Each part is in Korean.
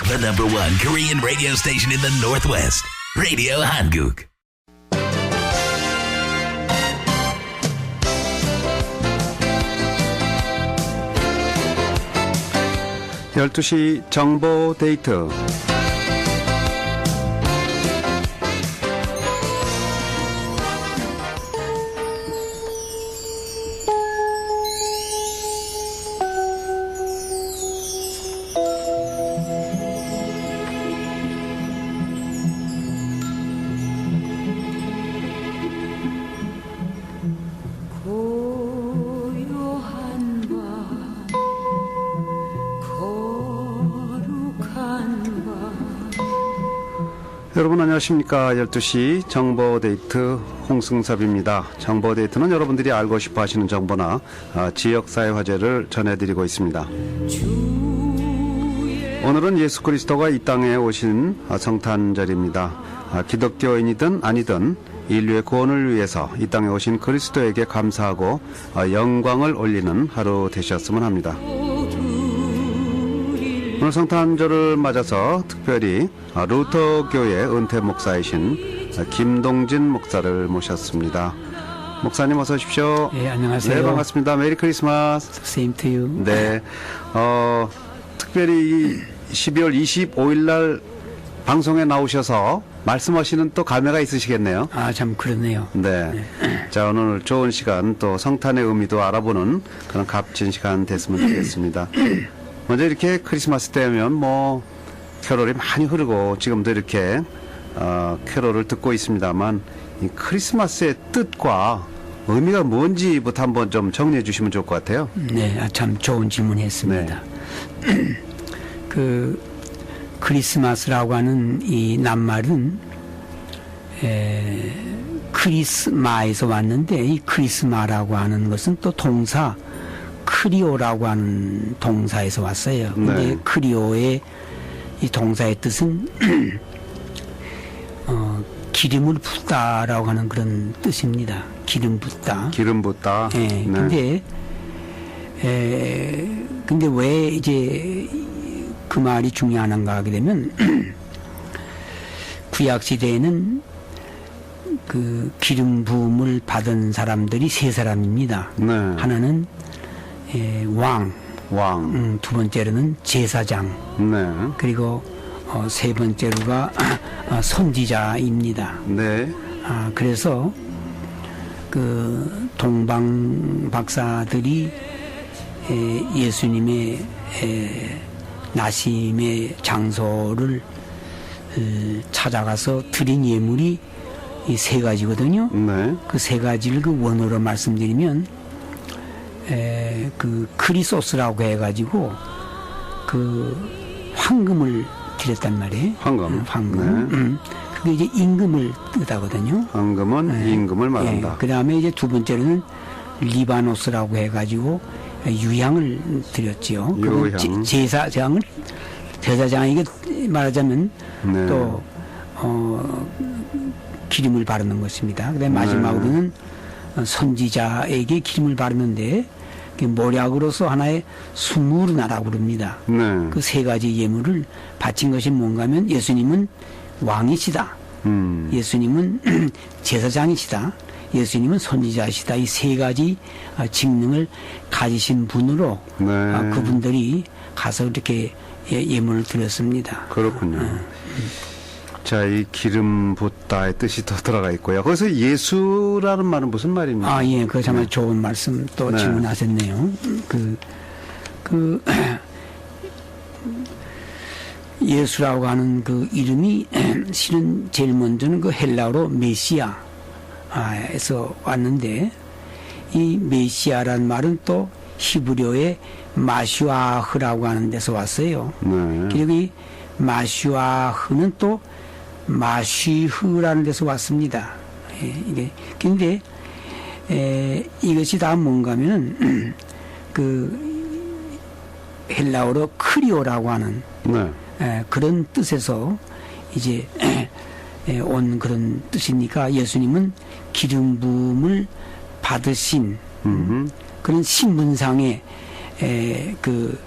The #1 Korean radio station in the Northwest, Radio Hanguk. (12시) 정보 데이트. 여러분 안녕하십니까. 12시 정보데이트 홍승섭입니다. 정보데이트는 여러분들이 알고 싶어 하시는 정보나 지역사회 화제를 전해드리고 있습니다. 오늘은 예수 그리스도가 이 땅에 오신 성탄절입니다. 기독교인이든 아니든 인류의 구원을 위해서 이 땅에 오신 그리스도에게 감사하고 영광을 올리는 하루 되셨으면 합니다. 오늘 성탄절을 맞아서 특별히 루터교회 은퇴 목사이신 김동진 목사를 모셨습니다. 목사님 어서 오십시오. 네, 안녕하세요. 네, 반갑습니다. 메리 크리스마스. Same to you. 네, 특별히 12월 25일 날 방송에 나오셔서 말씀하시는 또 감회가 있으시겠네요. 아, 참 그렇네요. 네. 자, 오늘 좋은 시간 또 성탄의 의미도 알아보는 그런 값진 시간 됐으면 좋겠습니다. 먼저 이렇게 크리스마스 때면 뭐 캐롤이 많이 흐르고 지금도 이렇게 캐롤을 듣고 있습니다만 이 크리스마스의 뜻과 의미가 뭔지부터 한번 좀 정리해 주시면 좋을 것 같아요. 네, 참 좋은 질문했습니다. 그 크리스마스라고 하는 이 낱말은 크리스마에서 왔는데 이 크리스마라고 하는 것은 또 동사 크리오라고 하는 동사에서 왔어요. 근데 네. 크리오의 이 동사의 뜻은 기름을 붓다라고 하는 그런 뜻입니다. 기름 붓다. 기름 붓다. 예. 네. 근데 왜 이제 그 말이 중요한가 하게 되면 구약 시대에는 그 기름 부음을 받은 사람들이 세 사람입니다. 네. 하나는 왕, 두 번째로는 제사장, 네. 그리고 세 번째로가 선지자입니다. 네. 그래서 그 동방 박사들이 예수님의 나심의 장소를 찾아가서 드린 예물이 이 세 가지거든요. 네. 그 세 가지를 그 원어로 말씀드리면 그 크리소스라고 해가지고 그 황금을 드렸단 말이에요. 황금. 황금. 네. 그게 이제 임금을 뜻하거든요. 황금은 임금을 말한다. 그 다음에 이제 두 번째로는 리바노스라고 해가지고 유향을 드렸지요. 유향. 제사장에게 말하자면 네. 또 기름을 바르는 것입니다. 그다음에 마지막으로는 선지자에게 기름을 바르는데 모략으로서 하나의 수무르나라고 부릅니다. 네. 그 세 가지 예물을 바친 것이 뭔가 하면 예수님은 왕이시다. 예수님은 제사장이시다. 예수님은 선지자이시다. 이 세 가지 직능을 가지신 분으로 네. 그분들이 가서 이렇게 예물을 드렸습니다. 그렇군요. 자, 이 기름 붓다의 뜻이 더 들어가 있고요. 거기서 예수라는 말은 무슨 말입니까? 예, 그 정말 좋은 말씀 또 네. 질문하셨네요. 예수라고 하는 그 이름이 실은 제일 먼저는 그 헬라어로 메시아에서 왔는데 이 메시아라는 말은 또 히브리어의 마슈아흐라고 하는 데서 왔어요. 네. 그리고 이 마슈아흐는 또 마쉬흐라는 데서 왔습니다. 이게 근데 이것이 다 뭔가 하면은 그 헬라어로 크리오라고 하는 네. 그런 뜻에서 이제 온 그런 뜻이니까 예수님은 기름 부음을 받으신 그런 신분상의 그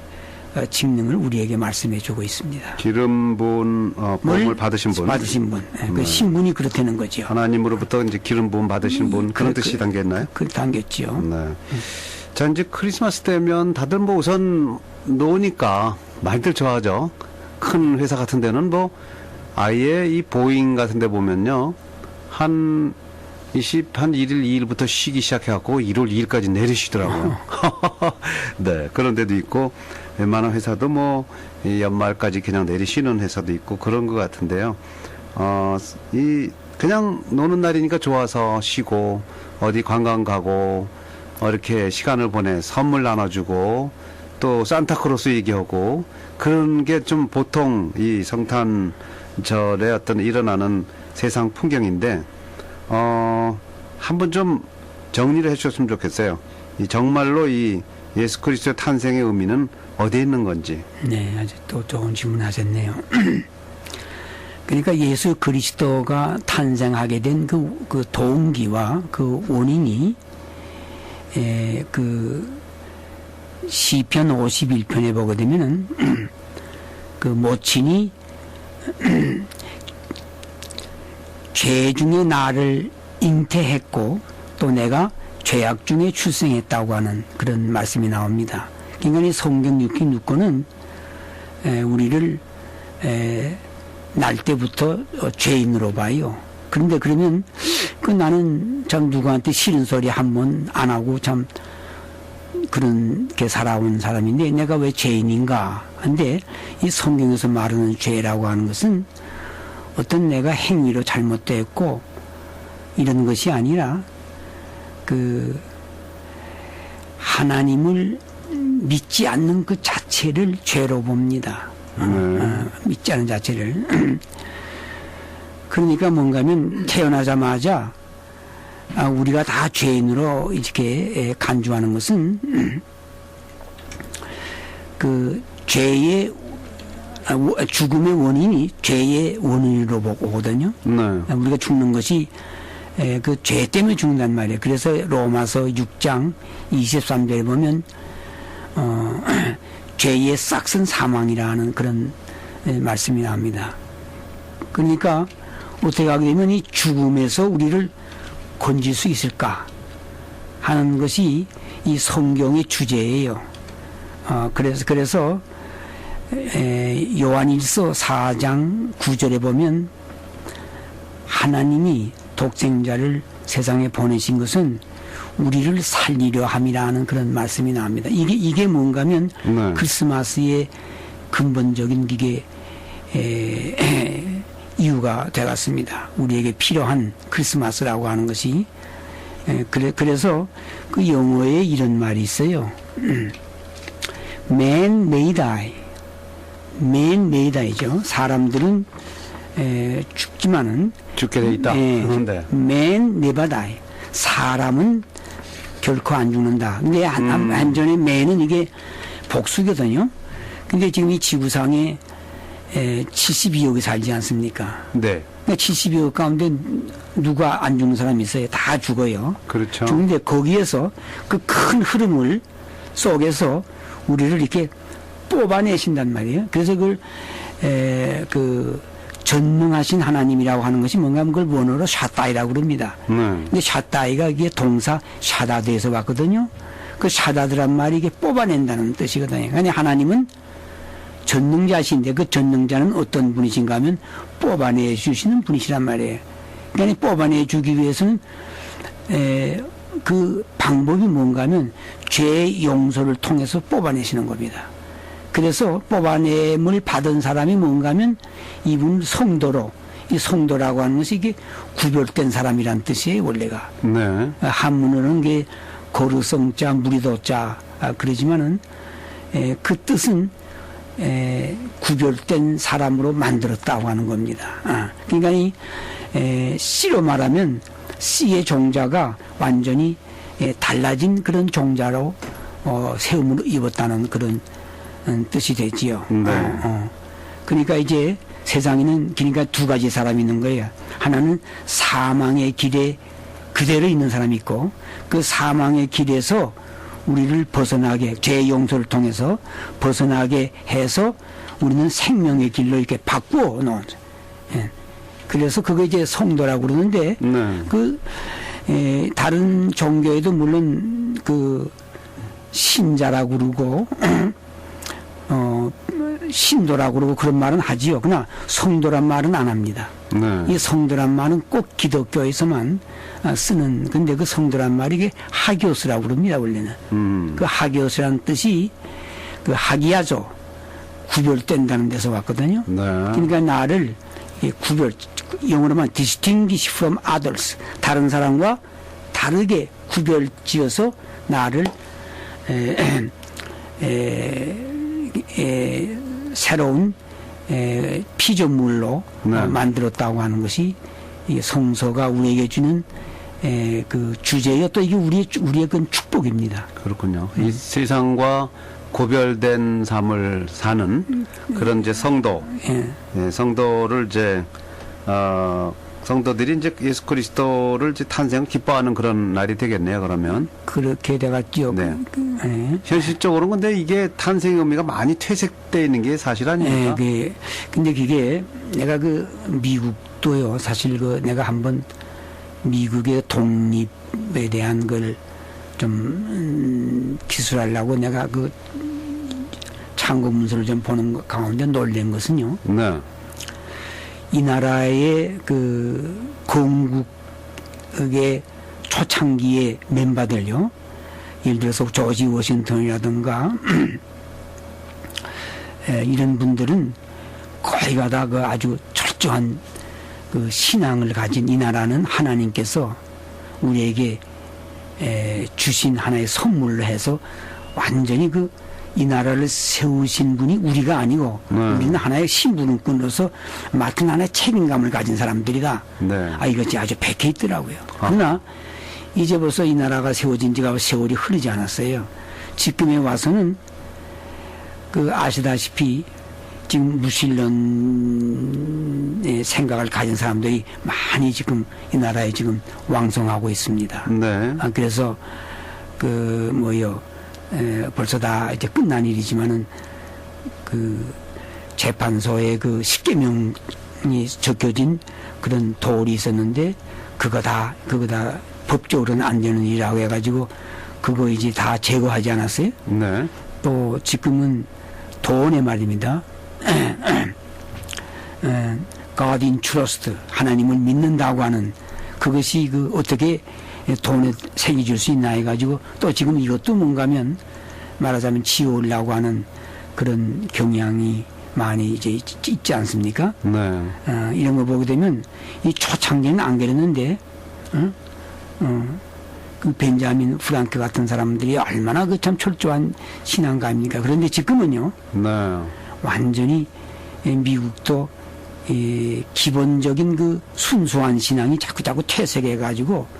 직능을 우리에게 말씀해 주고 있습니다. 기름 부은 복음을 받으신 분. 그 신분이 그렇다는 거죠. 하나님으로부터 이제 기름 부음 받으신 분 그런 뜻이 담겼나요? 그 담겼죠. 네. 자, 이제 크리스마스 때면 다들 뭐 우선 노니까 많이들 좋아하죠. 큰 회사 같은 데는 뭐 아예 이 보잉 같은 데 보면요. 한 1일, 2일부터 쉬기 시작해갖고 1월 2일까지 내리시더라고요. 네, 그런 데도 있고, 웬만한 회사도 뭐, 이 연말까지 그냥 내리시는 회사도 있고, 그런 것 같은데요. 그냥 노는 날이니까 좋아서 쉬고, 어디 관광 가고, 이렇게 시간을 보내, 선물 나눠주고, 또 산타크로스 얘기하고, 그런 게 좀 보통 이 성탄절에 어떤 일어나는 세상 풍경인데, 한번 좀 정리를 해주셨으면 좋겠어요. 정말로 이 예수 그리스도의 탄생의 의미는 어디에 있는 건지. 네, 아주 또 좋은 질문 하셨네요. 그러니까 예수 그리스도가 탄생하게 된 그 동기와 그 원인이, 그 시편 51편에 보게 되면은, 그 모친이 죄 중에 나를 잉태했고 또 내가 죄악 중에 출생했다고 하는 그런 말씀이 나옵니다. 그러니까 이 성경 66권은 우리를 날 때부터 죄인으로 봐요. 그런데 그러면 나는 참 누구한테 싫은 소리 한 번 안 하고 참 그렇게 살아온 사람인데 내가 왜 죄인인가? 근데 이 성경에서 말하는 죄라고 하는 것은 어떤 내가 행위로 잘못됐고 이런 것이 아니라 그 하나님을 믿지 않는 그 자체를 죄로 봅니다. 믿지 않는 자체를. 그러니까 뭔가 하면 태어나자마자 우리가 다 죄인으로 이렇게 간주하는 것은 그 죄의 죽음의 원인이 죄의 원인으로 보거든요. 네. 우리가 죽는 것이 그 죄 때문에 죽는단 말이에요. 그래서 로마서 6장 23절에 보면 죄의 싹은 사망이라는 그런 말씀이 나옵니다. 그러니까 어떻게 하게 되면 이 죽음에서 우리를 건질 수 있을까 하는 것이 이 성경의 주제예요. 그래서 요한일서 4장 9절에 보면 하나님이 독생자를 세상에 보내신 것은 우리를 살리려 함이라는 그런 말씀이 나옵니다. 이게 뭔가 하면 네. 크리스마스의 근본적인 이게 이유가 되었습니다. 우리에게 필요한 크리스마스라고 하는 것이. 그래서 그 영어에 이런 말이 있어요. Man may die. Man may die죠. 사람들은 죽지만은 죽게 돼 있다. 네. Man never die. 사람은 결코 안 죽는다. 근데 한전에 man은 이게 복수거든요. 근데 지금 이 지구상에 72억이 살지 않습니까? 네. 그러니까 72억 가운데 누가 안 죽는 사람이 있어요? 다 죽어요. 그렇죠. 죽는데 거기에서 그 큰 흐름을 속에서 우리를 이렇게 뽑아내신단 말이에요. 그래서 그걸 그 전능하신 하나님이라고 하는 것이 뭔가 하면 그걸 원어로 샤다이라고 그럽니다. 근데 샤다이가 이게 동사 샤다드에서 왔거든요. 그 샤다드란 말이 이게 뽑아낸다는 뜻이거든요. 그러니까 하나님은 전능자신데 그 전능자는 어떤 분이신가 하면 뽑아내 주시는 분이시란 말이에요. 그러니까 뽑아내 주기 위해서는 그 방법이 뭔가 하면 죄 용서를 통해서 뽑아내시는 겁니다. 그래서 뽑아냄을 받은 사람이 뭔가 하면 이분 성도로, 이 성도라고 하는 것이 이게 구별된 사람이란 뜻이에요, 원래가. 네. 한문으로는 게 거르성자, 무리도자, 그러지만은 그 뜻은 구별된 사람으로 만들었다고 하는 겁니다. 그러니까 이 씨로 말하면 씨의 종자가 완전히 달라진 그런 종자로 세움을 입었다는 그런 뜻이 되지요. 네. 그러니까 이제 세상에는 그러니까 두 가지 사람이 있는 거예요. 하나는 사망의 길에 그대로 있는 사람이 있고 그 사망의 길에서 우리를 벗어나게 죄 용서를 통해서 벗어나게 해서 우리는 생명의 길로 이렇게 바꾸어 놓은. 예. 그래서 그거 이제 성도라고 그러는데 네. 다른 종교에도 물론 그 신자라고 그러고 신도라고 그러고 그런 말은 하지요. 그러나 성도란 말은 안 합니다. 네. 이 성도란 말은 꼭 기독교에서만 쓰는, 근데 그 성도란 말이 이게 하기오스라고 그럽니다, 원래는. 그 하기오스라는 뜻이 그 하기야죠. 구별된다는 데서 왔거든요. 네. 그러니까 나를 영어로만 distinguish from others. 다른 사람과 다르게 구별 지어서 나를 새로운 피조물로 네. 만들었다고 하는 것이 이 성서가 우리에게 주는 그 주제요. 또 이게 우리의 그 축복입니다. 그렇군요. 이 세상과 고별된 삶을 사는 그런 이제 성도, 예, 성도를 이제 성도들이 이제 예수 그리스도를 이제 탄생을 기뻐하는 그런 날이 되겠네요. 그러면 그렇게 돼갔죠. 네. 현실적으로는 근데 이게 탄생의 의미가 많이 퇴색되어 있는 게 사실 아닙니까? 근데 그게 내가 그 미국도요. 사실 그 내가 한번 미국의 독립에 대한 걸 좀 기술하려고 내가 그 참고 문서를 좀 보는 가운데 놀란 것은요. 네. 이 나라의 그 건국의 초창기의 멤버들요. 예를 들어서 조지 워싱턴이라든가 이런 분들은 거의가 다 그 아주 철저한 그 신앙을 가진 이 나라는 하나님께서 우리에게 주신 하나의 선물로 해서 완전히 그 이 나라를 세우신 분이 우리가 아니고 우리는 하나의 신분권으로서 맡은 하나의 책임감을 가진 사람들이다. 네. 이것이 아주 백해 있더라고요. 그러나 이제 벌써 이 나라가 세워진 지가 세월이 흐르지 않았어요. 지금에 와서는 그 아시다시피 지금 무신론의 생각을 가진 사람들이 많이 지금 이 나라에 지금 왕성하고 있습니다. 네. 그래서 벌써 다 이제 끝난 일이지만은 그 재판소에 그 십계명이 적혀진 그런 도울이 있었는데 그거 다 법적으로는 안 되는 일이라고 해가지고 그거 이제 다 제거하지 않았어요? 네. 또 지금은 돈의 말입니다. God in trust, 하나님을 믿는다고 하는 그것이 그 어떻게 돈에 색이 줄 수 있나 해가지고 또 지금 이것도 뭔가면 말하자면 지우려고 하는 그런 경향이 많이 이제 있지 않습니까? 네. 이런 거 보게 되면 이 초창기는 안 그랬는데, 그 벤자민 프랑크 같은 사람들이 얼마나 그 참 철저한 신앙가입니까? 그런데 지금은요, 네. 완전히 미국도 기본적인 그 순수한 신앙이 자꾸 퇴색해가지고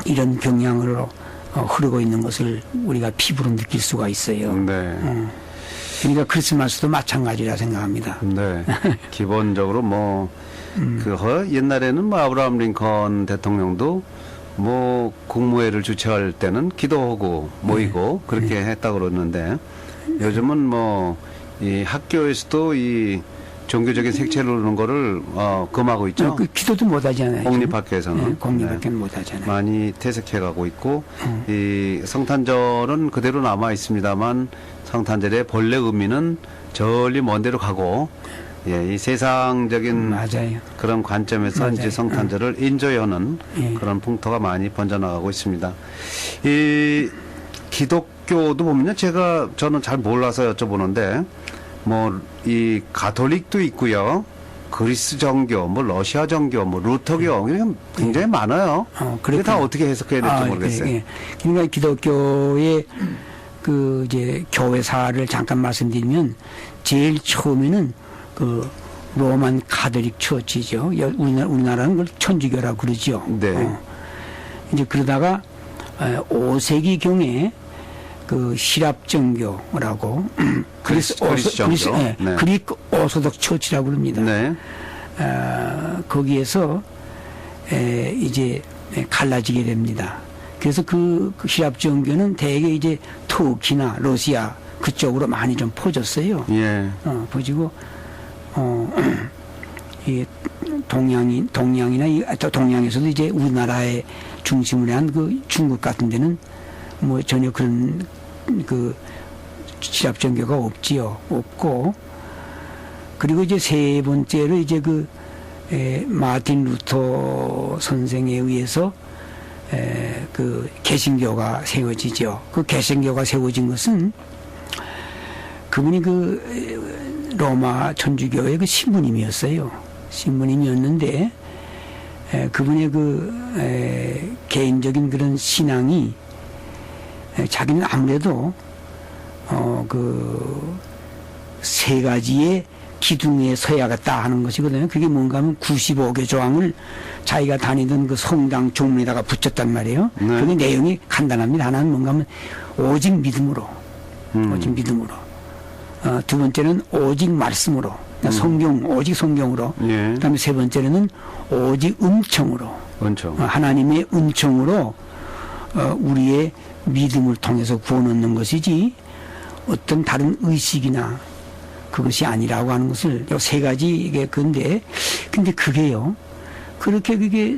이런 경향으로 흐르고 있는 것을 우리가 피부로 느낄 수가 있어요. 네. 그러니까 크리스마스도 마찬가지라 생각합니다. 네. 기본적으로 옛날에는 아브라함 링컨 대통령도 국무회의를 주최할 때는 기도하고 모이고 그렇게 했다고 그러는데 요즘은 이 학교에서도 이 종교적인 색채를 놓는 거를 금하고 있죠. 그 기도도 못 하잖아요. 공립학교에서는. 공립학교는 못 하잖아요. 많이 퇴색해가고 있고 이 성탄절은 그대로 남아 있습니다만 성탄절의 본래 의미는 저리 먼 데로 가고 이 세상적인 맞아요. 그런 관점에서 맞아요. 이제 성탄절을 인조하는 그런 풍토가 많이 번져나가고 있습니다. 이 기독교도 보면요, 저는 잘 몰라서 여쭤보는데 이 가톨릭도 있고요, 그리스 정교, 러시아 정교, 루터교 이런 굉장히 많아요. 그게 다 어떻게 해석해야 될지 모르겠어요. 그러니까 기독교의 그 이제 교회사를 잠깐 말씀드리면 제일 처음에는 그 로만 가톨릭 처치죠. 우리나라는 그걸 천주교라고 그러죠. 네. 이제 그러다가 5세기 경에 그 시랍 정교라고 그리스 정교, 네. 그리스 오소독 처치라고 그럽니다. 네. 거기에서 이제 갈라지게 됩니다. 그래서 그 히랍 종교는 대개 이제 터키나 러시아 그쪽으로 많이 좀 퍼졌어요. 예. 퍼지고 이 동양이나 동양에서도 이제 우리나라의 중심으로 한 그 중국 같은 데는 뭐 전혀 그런 그 히랍 종교가 없고, 그리고 이제 세 번째로 이제 그 마틴 루터 선생에 의해서 그 개신교가 세워지죠. 그 개신교가 세워진 것은 그분이 그 로마 천주교의 그 신부님이었어요. 신부님이었는데 그분의 그 개인적인 그런 신앙이 자기는 아무래도 그 세 가지의 기둥에 서야겠다 하는 것이거든요. 그게 뭔가 하면 95개 조항을 자기가 다니던 그 성당 종문에다가 붙였단 말이에요. 네. 그게 내용이 간단합니다. 하나는 뭔가 하면 오직 믿음으로, 오직 믿음으로. 두 번째는 오직 말씀으로, 성경, 오직 성경으로. 예. 그다음에 세 번째는 오직 은총으로. 은총. 하나님의 은총으로 우리의 믿음을 통해서 구원 얻는 것이지 어떤 다른 의식이나 그것이 아니라고 하는 것을 요 세 가지 이게 근데 그게요. 그렇게 그게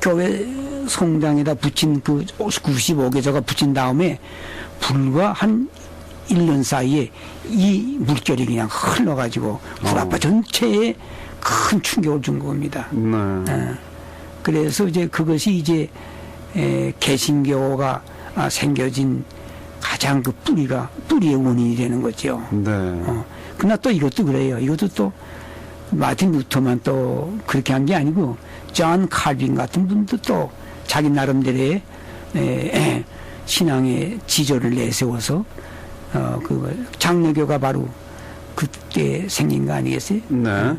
교회 성당에다 붙인 그 95개조가 붙인 다음에 불과 한 1년 사이에 이 물결이 그냥 흘러가지고 구라파 전체에 큰 충격을 준 겁니다. 네. 그래서 이제 그것이 이제 개신교가 생겨진 가장 그 뿌리의 원인이 되는 거죠. 네. 그러나 또 이것도 그래요. 이것도 또 마틴 루터만 또 그렇게 한 게 아니고 존 칼빈 같은 분도 또 자기 나름대로의 신앙의 지조를 내세워서 그 장로교가 바로 그때 생긴 거 아니겠어요? 네.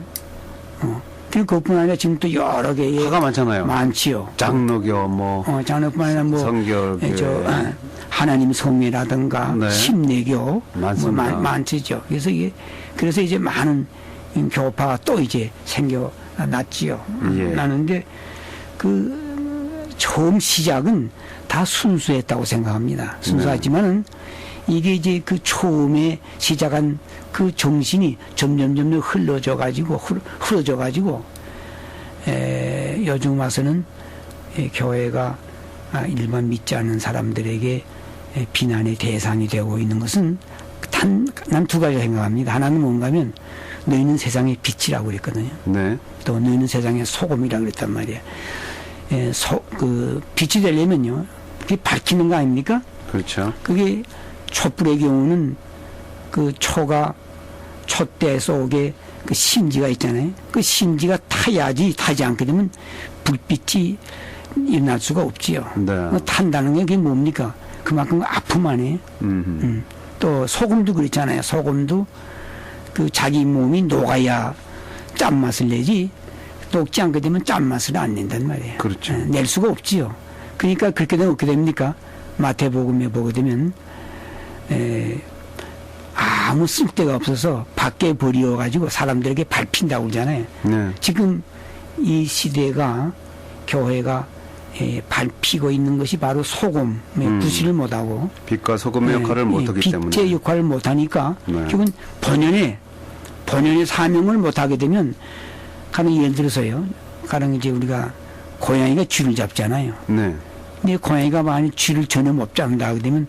그리고 그뿐 아니라 지금 또 여러 개의 화가 많잖아요. 많지요. 장로교 뭐 장로뿐만 아니라 뭐 성결교회. 하나님 성례라든가 네. 심례교 많습니다. 뭐 많지죠. 그래서 이제 많은 교파가 또 이제 생겨났지요. 예. 나는데 그 처음 시작은 다 순수했다고 생각합니다. 순수하지만은 이게 이제 그 처음에 시작한 그 정신이 점점 흘러져 가지고 요즘 와서는 교회가 일반 믿지 않는 사람들에게 비난의 대상이 되고 있는 것은 난 두 가지 생각합니다. 하나는 뭔가 하면 너희는 세상의 빛이라고 그랬거든요. 네. 또 너희는 세상의 소금이라고 그랬단 말이에요. 그 빛이 되려면요, 그게 밝히는 거 아닙니까? 그렇죠. 그게 촛불의 경우는 그 촛대 속에 그 심지가 있잖아요. 그 심지가 타지 않게 되면 불빛이 일어날 수가 없지요. 네. 탄다는 게 그게 뭡니까? 그만큼 아픔 안에. 또 소금도 그렇잖아요. 소금도 그 자기 몸이 녹아야 짠맛을 내지 녹지 않게 되면 짠맛을 안 낸단 말이에요. 그렇죠. 낼 수가 없지요. 그러니까 그렇게 되면 어떻게 됩니까? 마태복음에 보게 되면 아무 쓸데가 없어서 밖에 버려가지고 사람들에게 밟힌다고 그러잖아요. 네. 지금 이 시대가 교회가 밟히고 있는 것이 바로 소금의 구실을 못하고 빛과 소금의 역할을 못하기 때문에. 빛의 역할을 못하니까 네. 결국은 본연의 사명을 못하게 되면 가령 예를 들어서요. 가령 이제 우리가 고양이가 쥐를 잡잖아요. 네. 근데 고양이가 만약 쥐를 전혀 못 잡는다 하게 되면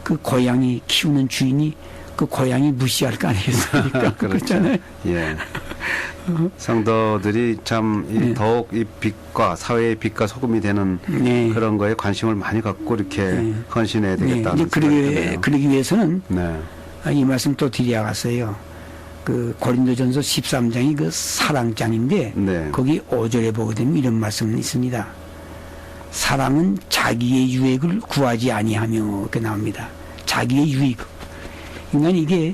그 고양이 키우는 주인이 그 고양이 무시할 거 아니겠습니까? 그렇죠. 그렇잖아요. 예. 성도들이 참 네. 더욱 이 빛과 사회의 빛과 소금이 되는 네. 그런 거에 관심을 많이 갖고 이렇게 네. 헌신해야 네. 되겠다는 이제 생각이 드네요. 그러기 위해서는 네. 이 말씀 또 드려야겠어요. 그 고린도전서 13장이 그 사랑장인데 네. 거기 5절에 보게 되면 이런 말씀이 있습니다. 사랑은 자기의 유익을 구하지 아니하며 이렇게 나옵니다. 자기의 유익. 인간이 이게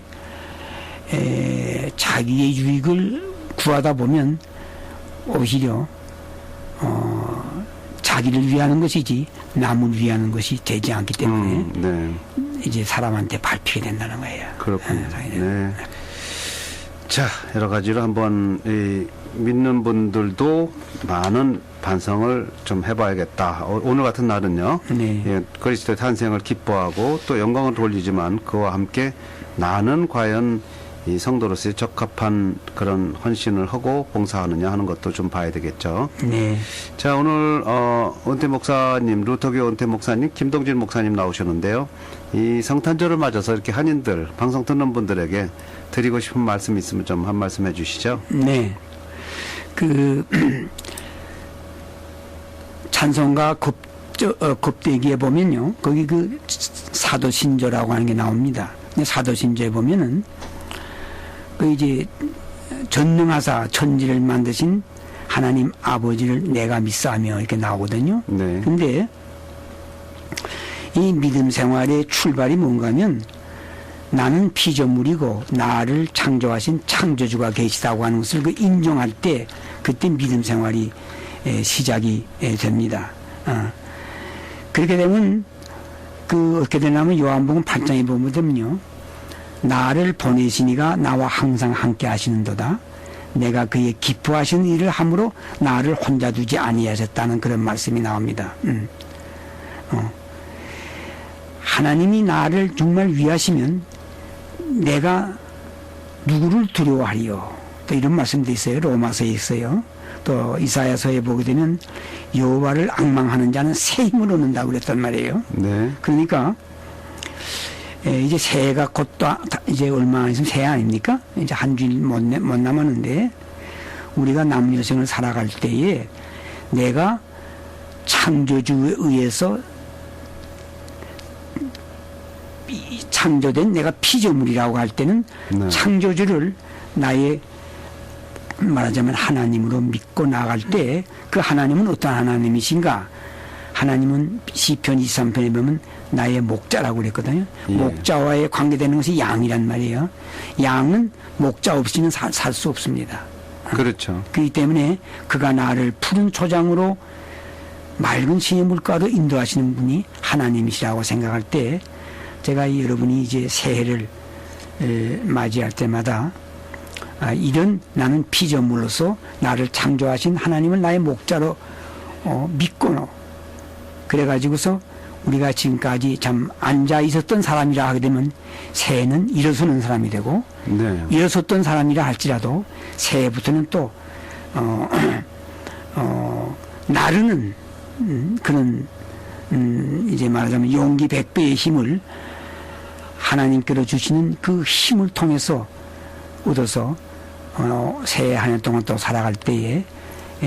자기의 유익을 구하다 보면 오히려 자기를 위하는 것이지 남을 위하는 것이 되지 않기 때문에 네. 이제 사람한테 밟히게 된다는 거예요. 그렇군요. 네. 자, 여러 가지로 한번 이 믿는 분들도 많은 반성을 좀 해봐야겠다. 오늘 같은 날은요. 네. 예, 그리스도의 탄생을 기뻐하고 또 영광을 돌리지만 그와 함께 나는 과연 이 성도로서의 적합한 그런 헌신을 하고 봉사하느냐 하는 것도 좀 봐야 되겠죠. 네. 자, 오늘 은퇴 목사님, 루터교 은퇴 목사님, 김동진 목사님 나오셨는데요. 이 성탄절을 맞아서 이렇게 한인들, 방송 듣는 분들에게 드리고 싶은 말씀 있으면 좀 한 말씀 해주시죠. 네. 찬송가 겁대기에 보면요. 거기 사도신조라고 하는 게 나옵니다. 근데 사도신조에 보면은 이제 전능하사 천지를 만드신 하나님 아버지를 내가 믿사하며 이렇게 나오거든요. 네. 근데 이 믿음 생활의 출발이 뭔가 하면 나는 피조물이고 나를 창조하신 창조주가 계시다고 하는 것을 인정할 때 그때 믿음 생활이 시작이 됩니다. 그렇게 되면 어떻게 되냐면 요한복음 8장에 보면요. 나를 보내시니가 나와 항상 함께 하시는도다. 내가 그의 기뻐하시는 일을 함으로 나를 혼자 두지 아니하셨다는 그런 말씀이 나옵니다. 하나님이 나를 정말 위하시면 내가 누구를 두려워하리요. 또 이런 말씀도 있어요. 로마서에 있어요. 또 이사야서에 보게 되면 여호와를 앙망하는 자는 새 힘을 얻는다고 그랬단 말이에요. 네. 그러니까 이제 새해가 곧 이제 얼마 안 있으면 새해 아닙니까? 이제 한 주일 못 남았는데 우리가 남은 여생을 살아갈 때에 내가 창조주에 의해서 창조된 내가 피조물이라고 할 때는 네. 창조주를 나의 말하자면 하나님으로 믿고 나아갈 때 그 하나님은 어떤 하나님이신가? 하나님은 시편 23편에 보면 나의 목자라고 그랬거든요. 예. 목자와의 관계되는 것이 양이란 말이에요. 양은 목자 없이는 살 수 없습니다. 그렇죠. 그렇기 때문에 그가 나를 푸른 초장으로 맑은 시의 물가로 인도하시는 분이 하나님이시라고 생각할 때 제가 여러분이 이제 새해를 맞이할 때마다 이런 나는 피조물로서 나를 창조하신 하나님을 나의 목자로 믿고 그래가지고서 우리가 지금까지 참 앉아 있었던 사람이라 하게 되면 새해는 일어서는 사람이 되고 네. 일어섰던 사람이라 할지라도 새해부터는 또 나르는 그런 이제 말하자면 용기 100배의 힘을 하나님께로 주시는 그 힘을 통해서 얻어서 새해 한 해 동안 또 살아갈 때에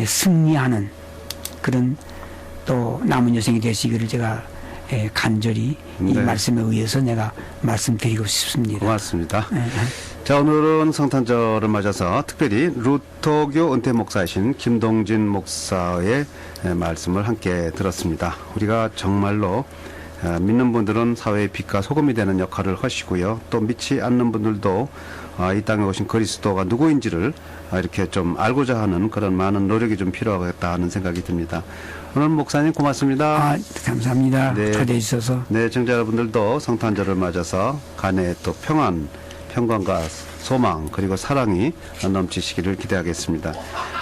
승리하는 그런 또 남은 여생이 되시기를 제가 간절히 이 네. 말씀에 의해서 내가 말씀드리고 싶습니다. 고맙습니다. 자, 오늘은 성탄절을 맞아서 특별히 루터교 은퇴 목사이신 김동진 목사의 말씀을 함께 들었습니다. 우리가 정말로 믿는 분들은 사회의 빛과 소금이 되는 역할을 하시고요. 또 믿지 않는 분들도 이 땅에 오신 그리스도가 누구인지를 이렇게 좀 알고자 하는 그런 많은 노력이 좀 필요하겠다 하는 생각이 듭니다. 오늘 목사님 고맙습니다. 감사합니다. 네. 초대해 주셔서. 네, 청자 여러분들도 성탄절을 맞아서 간에 또 평안과 소망 그리고 사랑이 넘치시기를 기대하겠습니다.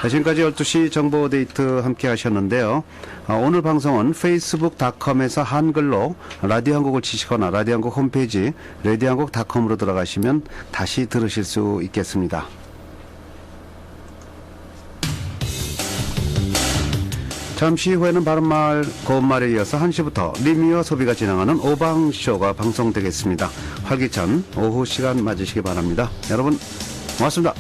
지금까지 12시 정보데이트 함께 하셨는데요. 오늘 방송은 facebook.com에서 한글로 라디오 한국을 치시거나 라디오 한국 홈페이지 radio한국.com으로 들어가시면 다시 들으실 수 있겠습니다. 잠시 후에는 바른말 고운말에 이어서 1시부터 리미와 소비가 진행하는 오방쇼가 방송되겠습니다. 활기찬 오후 시간 맞으시기 바랍니다. 여러분 고맙습니다.